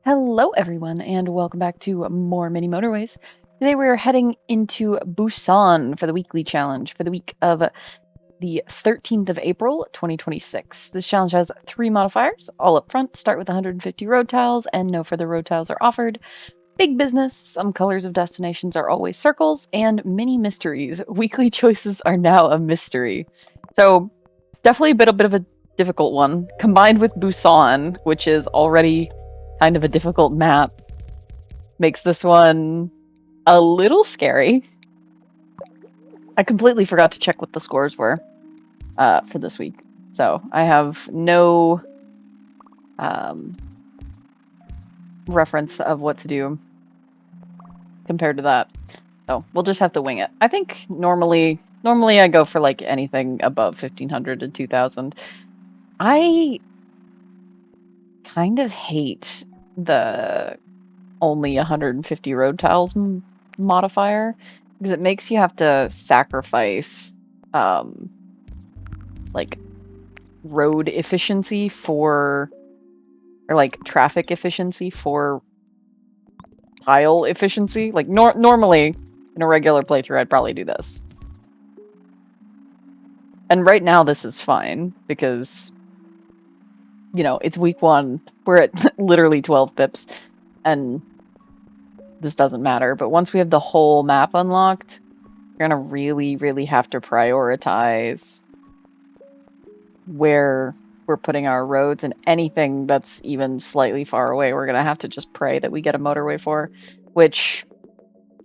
Hello, everyone, and welcome back to more mini motorways. Today we are heading into Busan for the weekly challenge for the week of the 13th of April, 2026. This challenge has three modifiers, all up front. Start with 150 road tiles, and no further road tiles are offered. Big business, some colors of destinations are always circles, and mini mysteries. Weekly choices are now a mystery. So, definitely a bit of a difficult one, combined with Busan, which is already kind of a difficult map, makes this one a little scary. I completely forgot to check what the scores were for this week, so I have no um, reference of what to do compared to that. So we'll just have to wing it. I think normally I go for like anything above 1500 to 2000. I kind of hate the only 150 road tiles modifier because it makes you have to sacrifice like road efficiency for or like traffic efficiency for tile efficiency. Like normally in a regular playthrough I'd probably do this. And right now this is fine because it's week 1. We're at literally 12 pips and this doesn't matter, but once we have the whole map unlocked, we're going to really have to prioritize where we're putting our roads, and anything that's even slightly far away, we're going to have to just pray that we get a motorway for, which,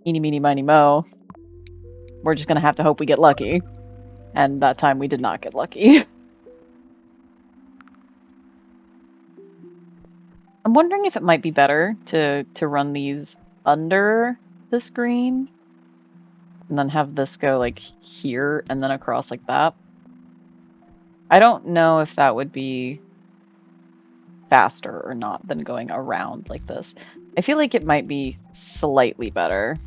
eeny, meeny, miny, mo, we're just going to have to hope we get lucky. And that time we did not get lucky. I'm wondering if it might be better to run these under the screen and then have this go like here and then across like that. I don't know if that would be faster or not than going around like this. I feel like it might be slightly better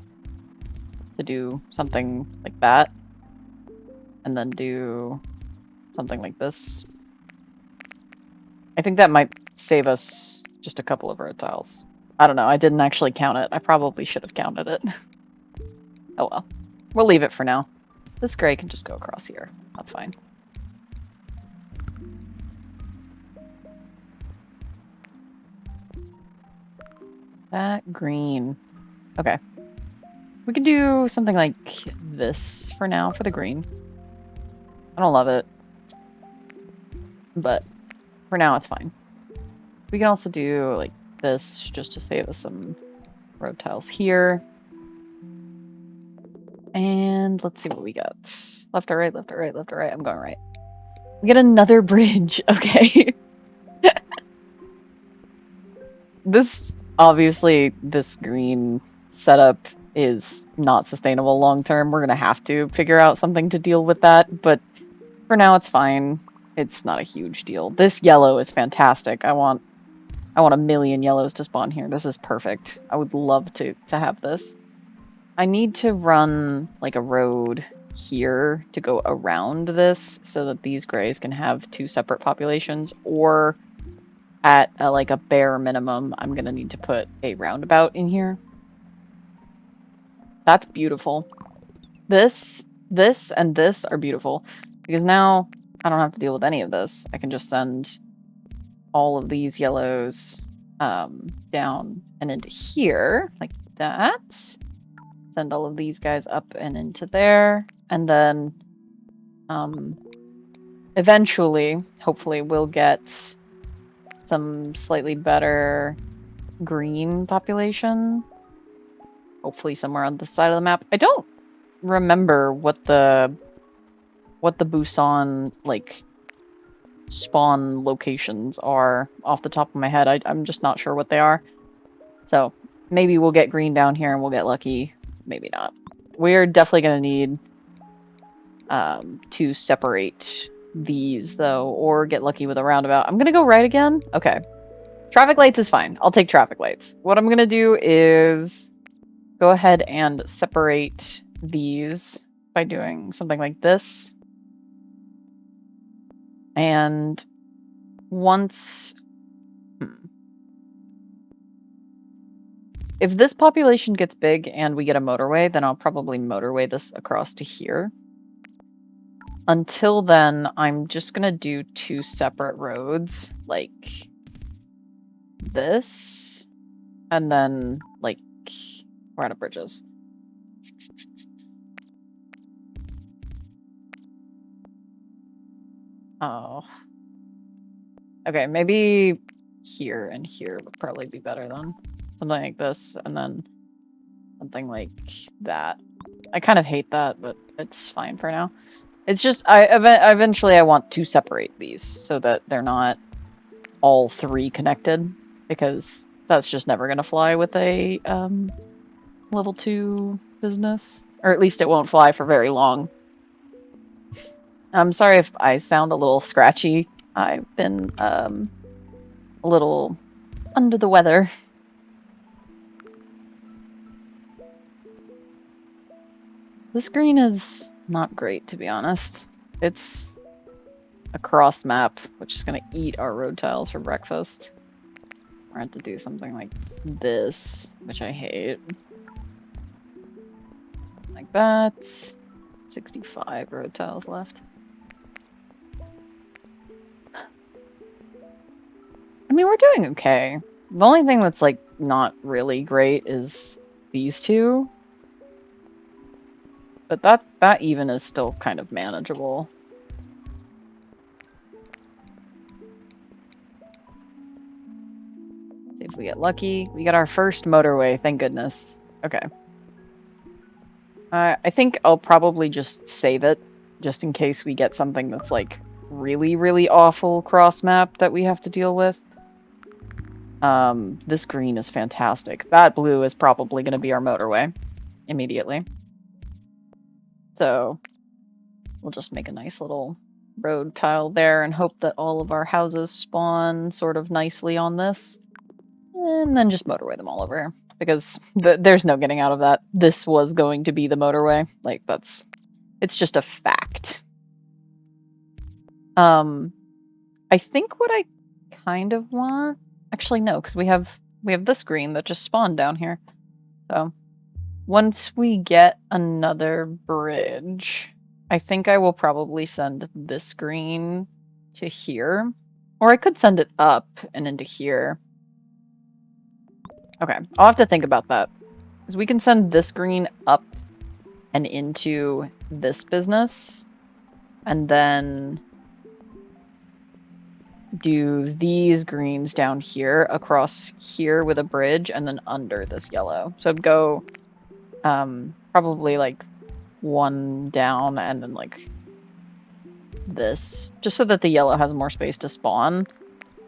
to do something like that and then do something like this. I think that might save us just a couple of road tiles. I don't know. I didn't actually count it. I probably should have counted it. Oh well. We'll leave it for now. This gray can just go across here. That's fine. That green. Okay. We could do something like this for now for the green. I don't love it, but for now it's fine. We can also do like this just to save us some road tiles here. And let's see what we got. Left or right, left or right, left or right. I'm going right. We get another bridge. Okay. Obviously, this green setup is not sustainable long term. We're going to have to figure out something to deal with that, but for now it's fine. It's not a huge deal. This yellow is fantastic. I want a million yellows to spawn here. This is perfect. I would love to have this. I need to run like a road here to go around this so that these grays can have 2 separate populations, or at like a bare minimum, I'm gonna need to put a roundabout in here. That's beautiful. This, and this are beautiful because now I don't have to deal with any of this. I can just send all of these yellows down and into here like that. Send all of these guys up and into there, and then eventually, hopefully, we'll get some slightly better green population. Hopefully somewhere on this side of the map. I don't remember what the Busan like spawn locations are off the top of my head. I'm just not sure what they are. So maybe we'll get green down here and we'll get lucky. Maybe not. We're definitely going to need to separate these, though, or get lucky with a roundabout. I'm going to go right again. Okay. Traffic lights is fine. I'll take traffic lights. What I'm going to do is go ahead and separate these by doing something like this. And once If this population gets big and we get a motorway, then I'll probably motorway this across to here. Until then, I'm just gonna do 2 separate roads, like this, and then, like, we're out of bridges. Oh. Okay, maybe here and here would probably be better then. Something like this, and then something like that. I kind of hate that, but it's fine for now. It's just, eventually I want to separate these so that they're not all 3 connected, because that's just never going to fly with a level 2 business. Or at least it won't fly for very long. I'm sorry if I sound a little scratchy. I've been a little under the weather. This green is not great, to be honest. It's a cross map, which is going to eat our road tiles for breakfast. We're going to have to do something like this, which I hate. Like that. 65 road tiles left. I mean, we're doing okay. The only thing that's, like, not really great is these 2. But that even is still kind of manageable. See if we get lucky. We got our first motorway, thank goodness. Okay. I think I'll probably just save it, just in case we get something that's, like, really, really awful cross map that we have to deal with. This green is fantastic. That blue is probably going to be our motorway immediately. So we'll just make a nice little road tile there and hope that all of our houses spawn sort of nicely on this. And then just motorway them all over, because there's no getting out of that. This was going to be the motorway. Like, it's just a fact. I think what I kind of want, actually no, because we have this green that just spawned down here. So once we get another bridge, I think I will probably send this green to here, or I could send it up and into here. Okay, I'll have to think about that, because we can send this green up and into this business, and then do these greens down here across here with a bridge, and then under this yellow. So it'd go probably like 1 down and then like this, just so that the yellow has more space to spawn.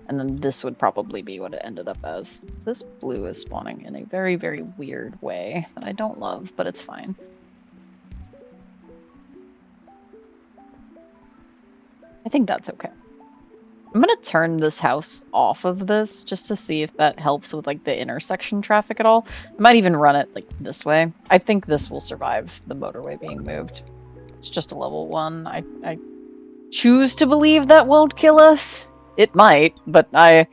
And then this would probably be what it ended up as. This blue is spawning in a very, very weird way that I don't love, but it's fine. I think that's okay. I'm gonna turn this house off of this just to see if that helps with like the intersection traffic at all. I might even run it like this way. I think this will survive the motorway being moved. It's just a level 1. I choose to believe that won't kill us. It might, but I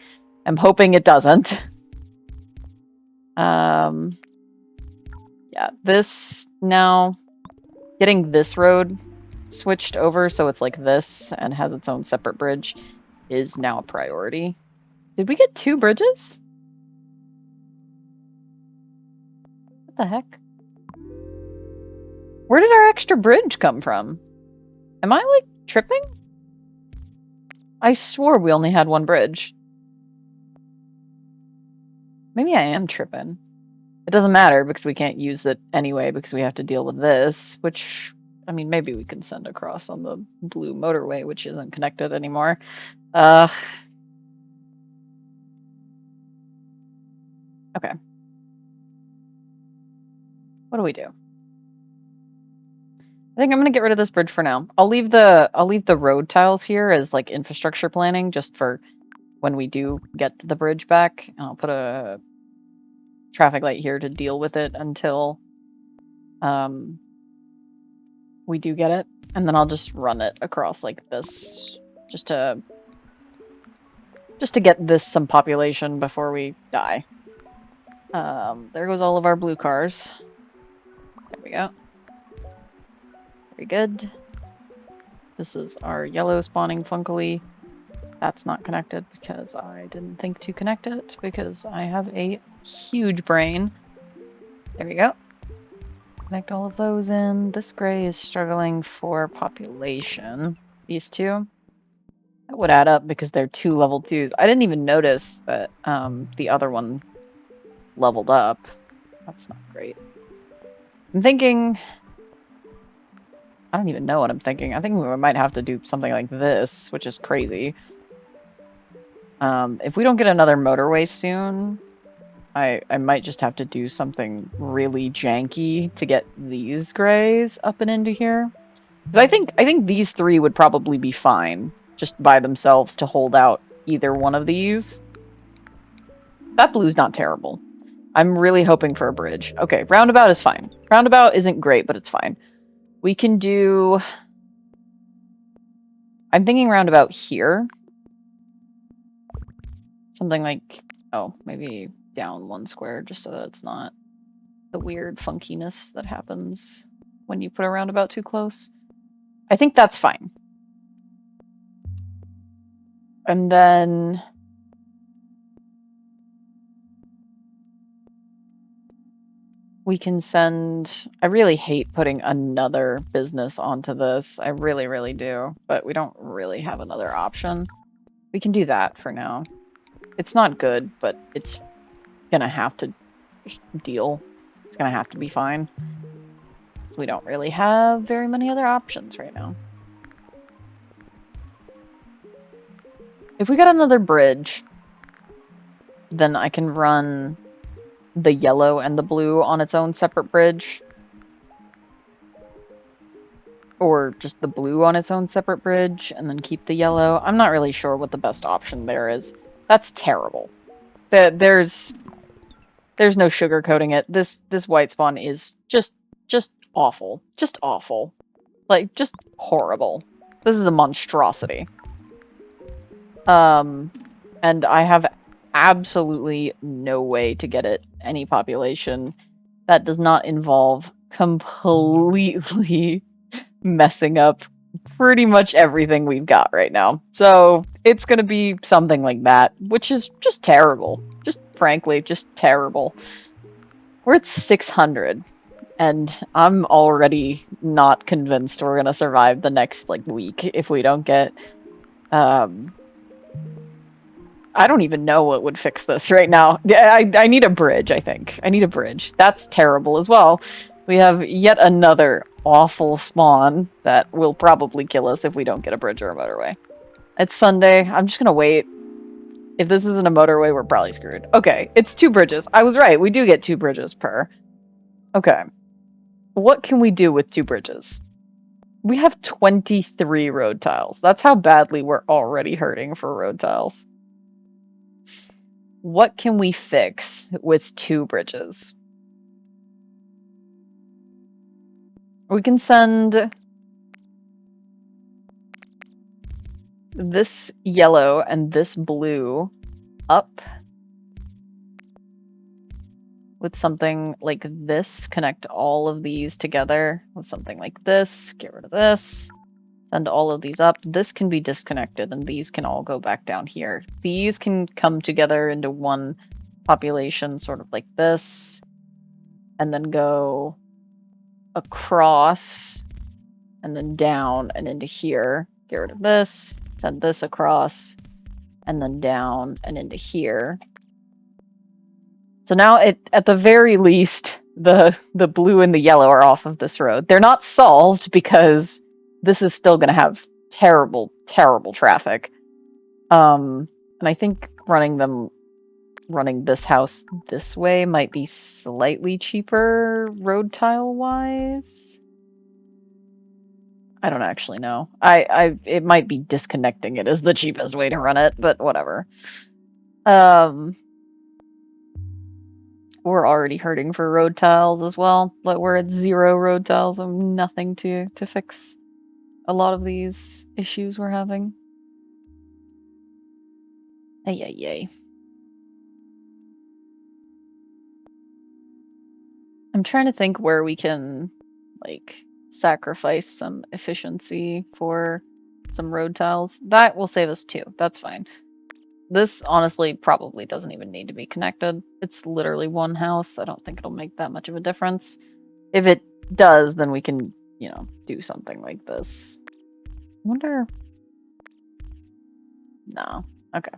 am hoping it doesn't. Yeah, this now, getting this road switched over so it's like this and has its own separate bridge is now a priority. Did we get 2 bridges? What the heck? Where did our extra bridge come from? Am I, like, tripping? I swore we only had 1 bridge. Maybe I am tripping. It doesn't matter because we can't use it anyway because we have to deal with this, which, I mean, maybe we can send across on the blue motorway, which isn't connected anymore. Okay. What do we do? I think I'm gonna get rid of this bridge for now. I'll leave the road tiles here as like infrastructure planning just for when we do get the bridge back. And I'll put a traffic light here to deal with it until we do get it. And then I'll just run it across like this just to get this some population before we die. There goes all of our blue cars. There we go. Very good. This is our yellow spawning funkily. That's not connected because I didn't think to connect it because I have a huge brain. There we go. Connect all of those in. This gray is struggling for population. These two. That would add up because they're 2 level 2s. I didn't even notice that the other one leveled up. That's not great. I'm thinking... I don't even know what I'm thinking. I think we might have to do something like this, which is crazy. If we don't get another motorway soon, I might just have to do something really janky to get these grays up and into here. Because I think these 3 would probably be fine just by themselves to hold out either one of these. That blue's not terrible. I'm really hoping for a bridge. Okay, roundabout is fine. Roundabout isn't great, but it's fine. We can do... I'm thinking roundabout here. Something like... Oh, maybe down 1 square just so that it's not the weird funkiness that happens when you put a roundabout too close. I think that's fine. And then... we can send... I really hate putting another business onto this. I really, really do. But we don't really have another option. We can do that for now. It's not good, but it's gonna have to deal. It's gonna have to be fine. So we don't really have very many other options right now. If we got another bridge, then I can run the yellow and the blue on its own separate bridge. Or just the blue on its own separate bridge, and then keep the yellow. I'm not really sure what the best option there is. That's terrible. There's no sugarcoating it. This white spawn is just awful. Just awful. Like, just horrible. This is a monstrosity. And I have absolutely no way to get it any population that does not involve completely messing up pretty much everything we've got right now. So it's gonna be something like that, which is just terrible. Just frankly, just terrible. We're at 600, and I'm already not convinced we're gonna survive the next like week if we don't get I don't even know what would fix this right now. I need a bridge, I think. I need a bridge. That's terrible as well. We have yet another awful spawn that will probably kill us if we don't get a bridge or a motorway. It's Sunday. I'm just gonna wait. If this isn't a motorway, we're probably screwed. Okay, it's 2 bridges. I was right. We do get 2 bridges per. Okay. What can we do with 2 bridges? We have 23 road tiles. That's how badly we're already hurting for road tiles. What can we fix with 2 bridges? We can send this yellow and this blue up with something like this. Connect all of these together with something like this. Get rid of this. Send all of these up. This can be disconnected and these can all go back down here. These can come together into one population, sort of like this, and then go across and then down and into here. Get rid of this, send this across, and then down and into here. So now at the very least, the blue and the yellow are off of this road. They're not solved because this is still going to have terrible, terrible traffic. And I think running this house this way might be slightly cheaper road tile wise. I don't actually know. It might be disconnecting it is the cheapest way to run it, but whatever. We're already hurting for road tiles as well. Like we're at 0 road tiles and nothing to fix a lot of these issues we're having. Ay. I'm trying to think where we can, like, sacrifice some efficiency for some road tiles. That will save us 2. That's fine. This honestly probably doesn't even need to be connected. It's literally one house. I don't think it'll make that much of a difference. If it does, then we can, you know, do something like this. I wonder. No. Okay.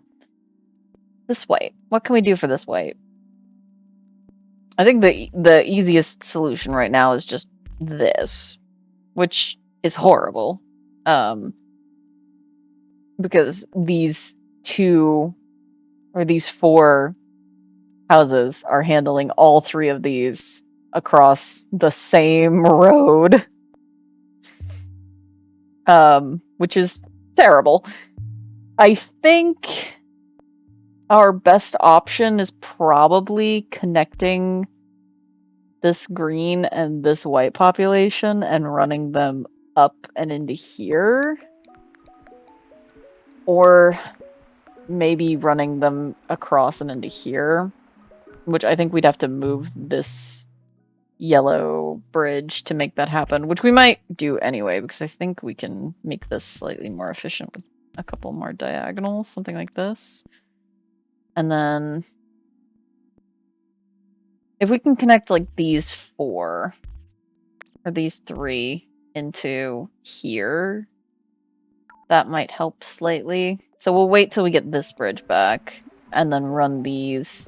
This white. What can we do for this white? I think the easiest solution right now is just this, which is horrible. Because these 2 or these 4 houses are handling all 3 of these across the same road. Which is terrible. I think our best option is probably connecting this green and this white population and running them up and into here. Or maybe running them across and into here, which I think we'd have to move this yellow bridge to make that happen, which we might do anyway, because I think we can make this slightly more efficient with a couple more diagonals, something like this. And then if we can connect like these 4 or these 3 into here, that might help slightly. So we'll wait till we get this bridge back and then run these.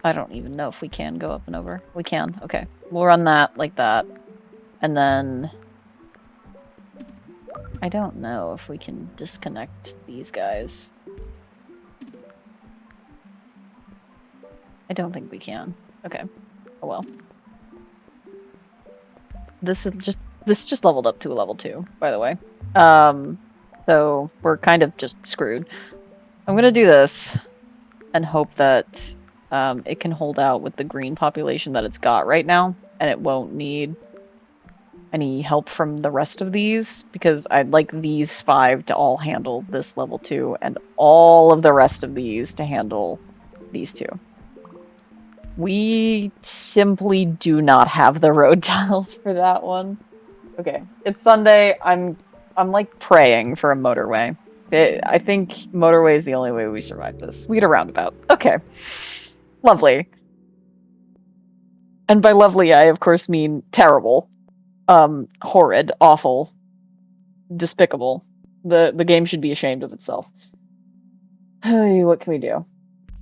I don't even know if we can go up and over. We can. Okay. We'll run that like that. And then I don't know if we can disconnect these guys. I don't think we can. Okay. Oh well. This just leveled up to a level 2, by the way. So we're kind of just screwed. I'm gonna do this and hope that it can hold out with the green population that it's got right now, and it won't need any help from the rest of these, because I'd like these 5 to all handle this level 2, and all of the rest of these to handle these 2. We simply do not have the road tiles for that one. Okay, it's Sunday. I'm like praying for a motorway. I think motorway is the only way we survive this. We get a roundabout. Okay. Lovely. And by lovely, I of course mean terrible. Horrid, awful, despicable. The game should be ashamed of itself. Hey, what can we do?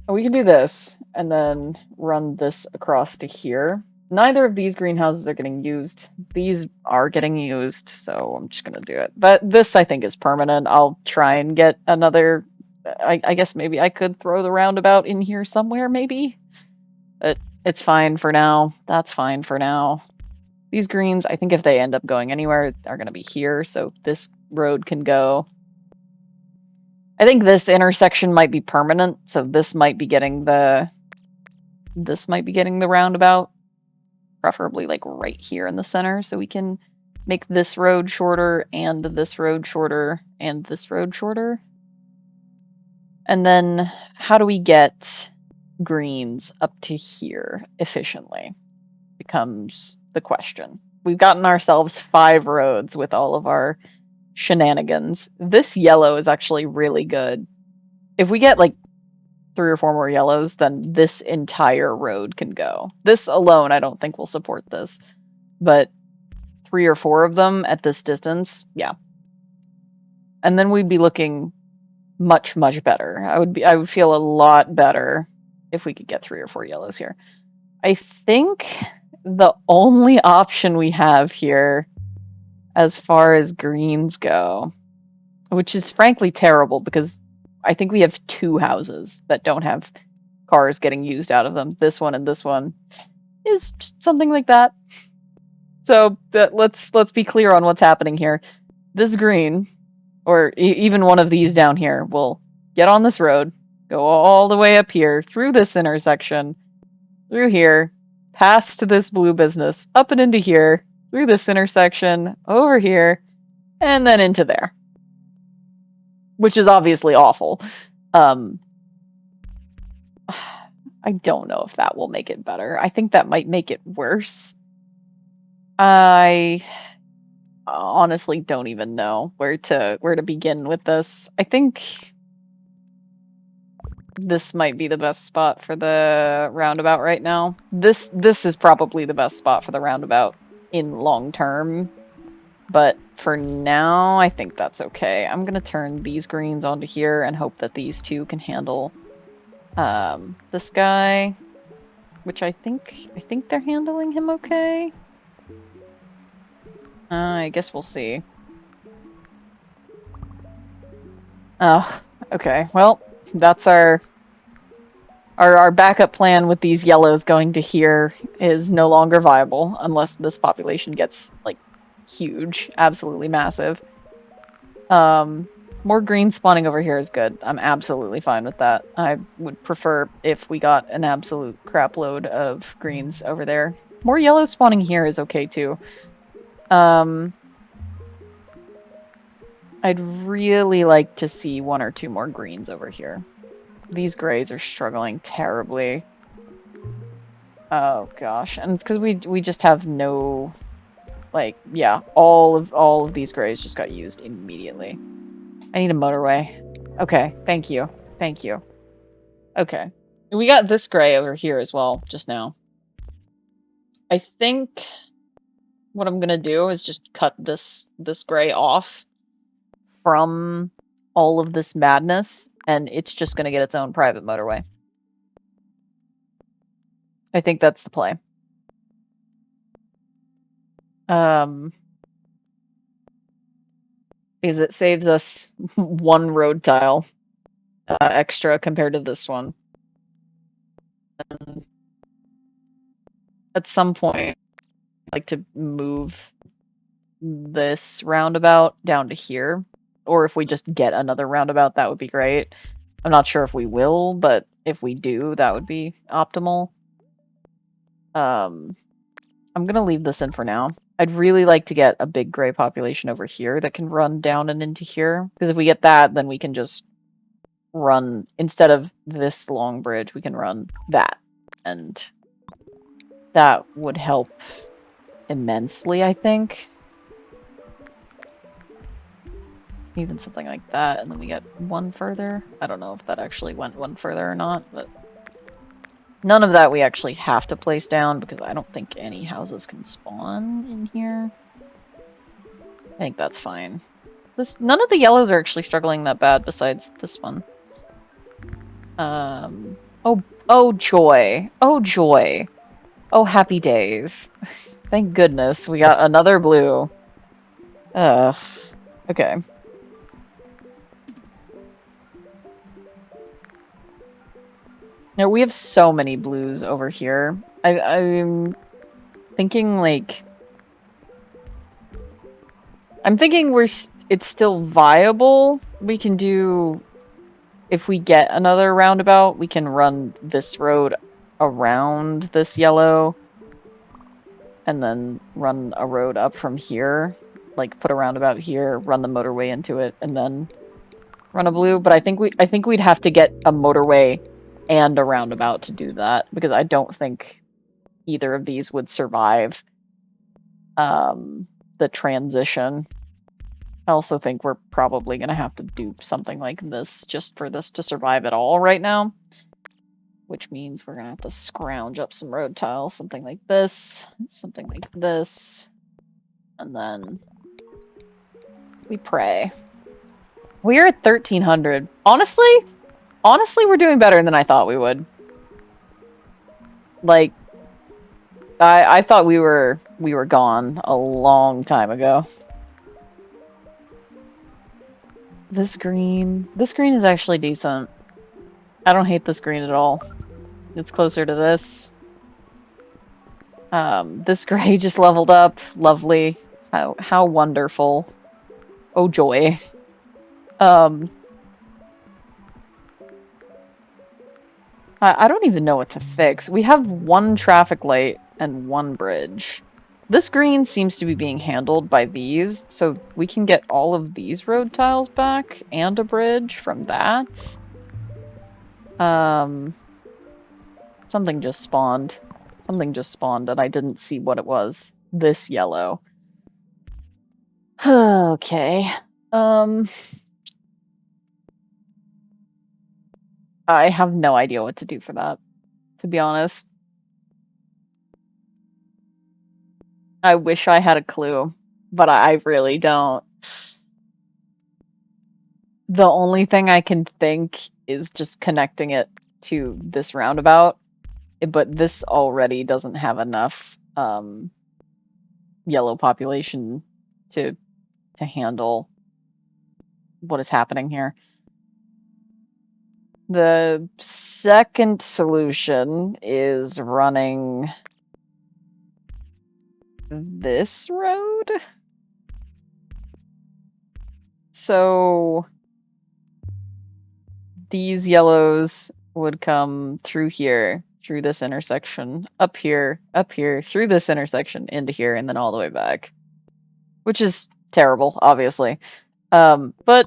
We can do this, and then run this across to here. Neither of these greenhouses are getting used. These are getting used, so I'm just gonna do it. But this, I think, is permanent. I'll try and get another... I guess maybe I could throw the roundabout in here somewhere, maybe? But it's fine for now. That's fine for now. These greens, I think if they end up going anywhere, are gonna be here, so this road can go. I think this intersection might be permanent, so this might be getting the roundabout, preferably like right here in the center, so we can make this road shorter and this road shorter and this road shorter. And then how do we get greens up to here efficiently becomes the question. We've gotten ourselves 5 roads with all of our shenanigans. This yellow is actually really good. If we get like 3 or 4 more yellows, then this entire road can go. This alone, I don't think will support this, but 3 or 4 of them at this distance, yeah. And then we'd be looking much, much better. I would feel a lot better if we could get 3 or 4 yellows here. I think the only option we have here as far as greens go, which is frankly terrible because I think we have 2 houses that don't have cars getting used out of them. This one and this one is something like that. So let's be clear on what's happening here. This green, or even one of these down here, will get on this road, go all the way up here, through this intersection, through here, past this blue business, up and into here, through this intersection, over here, and then into there. Which is obviously awful. I don't know if that will make it better. I think that might make it worse. I honestly don't even know where to begin with this. I think this might be the best spot for the roundabout right now. This is probably the best spot for the roundabout in long term. But for now, I think that's okay. I'm gonna turn these greens onto here and hope that these two can handle this guy, which I think they're handling him okay. I guess we'll see. Oh, okay. Well, that's our backup plan with these yellows going to here is no longer viable unless this population gets like huge, absolutely massive. More green spawning over here is good. I'm absolutely fine with that. I would prefer if we got an absolute crap load of greens over there. More yellow spawning here is okay too. I'd really like to see one or two more greens over here. These grays are struggling terribly. Oh gosh, and it's because we just have no, like, yeah, all of these grays just got used immediately. I need a motorway. Okay, thank you. Thank you. Okay. We got this gray over here as well, just now. I think what I'm gonna do is just cut this gray off from all of this madness, and it's just gonna get its own private motorway. I think that's the play. Because it saves us one road tile extra compared to this one. And at some point, I'd like to move this roundabout down to here. Or if we just get another roundabout, that would be great. I'm not sure if we will, but if we do, that would be optimal. I'm gonna leave this in for now. I'd really like to get a big gray population over here that can run down and into here. Because if we get that, then we can just run, instead of this long bridge, we can run that. And that would help immensely, I think. Even something like that, and then we get one further. I don't know if that actually went one further or not, but none of that we actually have to place down because I don't think any houses can spawn in here. I think that's fine. None of the yellows are actually struggling that bad besides this one. Oh joy. Oh joy. Oh happy days. Thank goodness we got another blue. Ugh. Okay. Now we have so many blues over here. I'm thinking like it's still viable. We can do, if we get another roundabout, we can run this road around this yellow and then run a road up from here, like put a roundabout here, run the motorway into it, and then run a blue. But I think we'd have to get a motorway and a roundabout to do that because I don't think either of these would survive the transition. I also think we're probably going to have to do something like this just for this to survive at all right now. Which means we're going to have to scrounge up some road tiles, something like this, and then we pray. We're at 1300. Honestly, we're doing better than I thought we would. Like, I thought we were gone a long time ago. This green is actually decent. I don't hate this green at all. It's closer to this. This gray just leveled up. Lovely. How wonderful. Oh joy. I don't even know what to fix. We have one traffic light and one bridge. This green seems to be being handled by these, so we can get all of these road tiles back and a bridge from that. Something just spawned. Something just spawned and I didn't see what it was. This yellow. Okay. I have no idea what to do for that, to be honest. I wish I had a clue, but I really don't. The only thing I can think is just connecting it to this roundabout, but this already doesn't have enough yellow population to handle what is happening here. The second solution is running this road. So these yellows would come through here, through this intersection, up here, through this intersection, into here, and then all the way back. Which is terrible, obviously. But,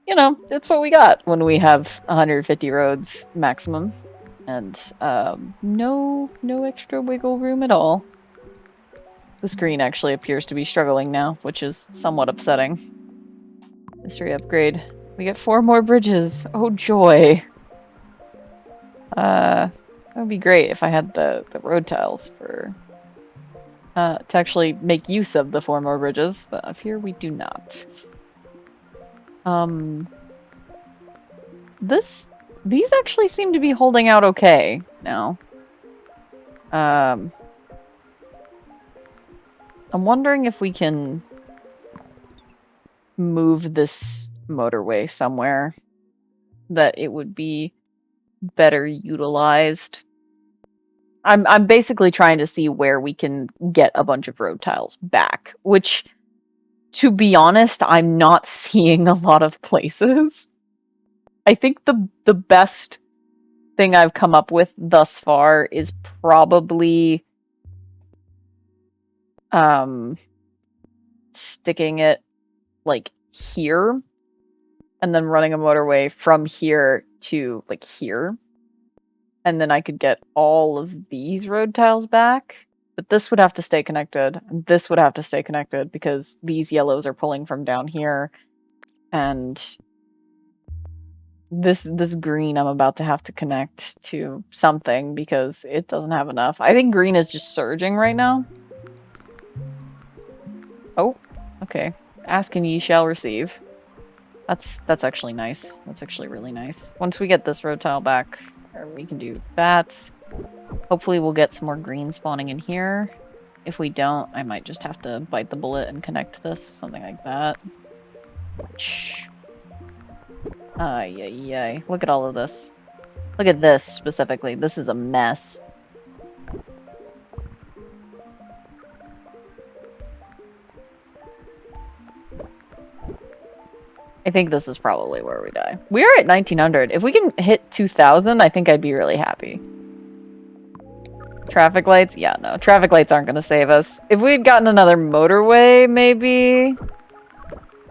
you know, it's what we got when we have 150 roads maximum. And no extra wiggle room at all. The screen actually appears to be struggling now, which is somewhat upsetting. History upgrade. We get 4 more bridges. Oh, joy. That would be great if I had the road tiles for to actually make use of the 4 more bridges, but up here we do not. These actually seem to be holding out okay now. I'm wondering if we can move this motorway somewhere that it would be better utilized. I'm basically trying to see where we can get a bunch of road tiles back, which, to be honest, I'm not seeing a lot of places. I think the best thing I've come up with thus far is probably sticking it like here and then running a motorway from here to like here. And then I could get all of these road tiles back. But this would have to stay connected, and this would have to stay connected because these yellows are pulling from down here. And this green I'm about to have to connect to something because it doesn't have enough. I think green is just surging right now. Oh, okay. Ask and ye shall receive. That's actually nice. That's actually really nice. Once we get this road tile back, we can do that. Hopefully we'll get some more green spawning in here. If we don't, I might just have to bite the bullet and connect this, something like that. Ay. Look at all of this. Look at this specifically. This is a mess. I think this is probably where we die. We're at 1900. If we can hit 2000, I think I'd be really happy. Traffic lights? Yeah, no. Traffic lights aren't going to save us. If we had gotten another motorway, maybe.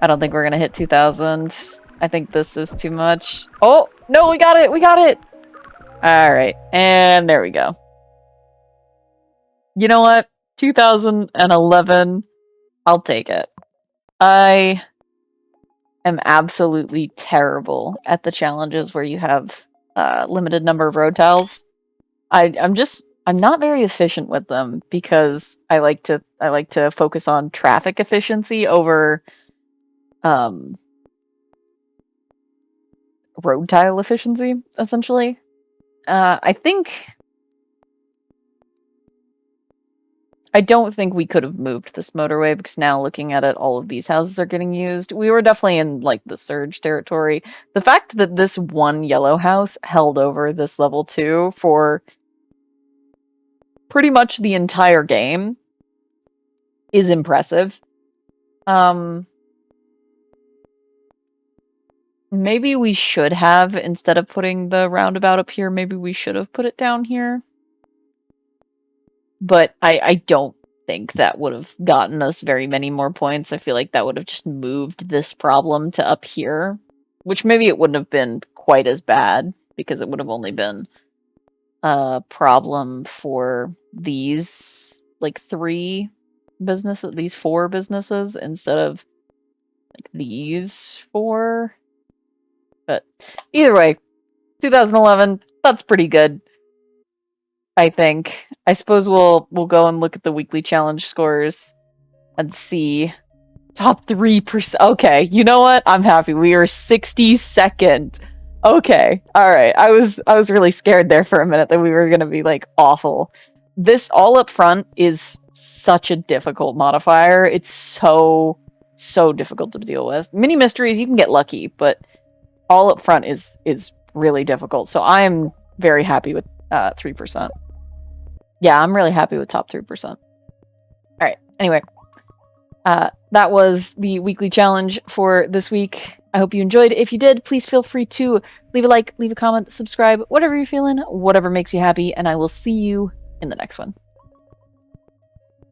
I don't think we're going to hit 2000. I think this is too much. Oh, no, we got it. We got it. All right. And there we go. You know what? 2011. I'll take it. I am absolutely terrible at the challenges where you have limited number of road tiles. I'm not very efficient with them because I like to focus on traffic efficiency over road tile efficiency, essentially. I don't think we could have moved this motorway because now looking at it, all of these houses are getting used. We were definitely in like the surge territory. The fact that this one yellow house held over this level 2 for pretty much the entire game is impressive. Maybe we should have, instead of putting the roundabout up here, maybe we should have put it down here. But I don't think that would have gotten us very many more points. I feel like that would have just moved this problem to up here, which maybe it wouldn't have been quite as bad because it would have only been problem for these like three businesses, these four businesses instead of like these four. But either way, 2011, that's pretty good, I think. I suppose we'll go and look at the weekly challenge scores and see. Top 3%. Okay, you know what? I'm happy. We are 62nd. Okay. All right. I was really scared there for a minute that we were going to be like awful. This all up front is such a difficult modifier. It's so difficult to deal with. Mini mysteries you can get lucky, but all up front is really difficult. So I'm very happy with 3%. Yeah, I'm really happy with top 3%. All right. Anyway, that was the weekly challenge for this week. I hope you enjoyed. If you did, please feel free to leave a like, leave a comment, subscribe, whatever you're feeling, whatever makes you happy, and I will see you in the next one.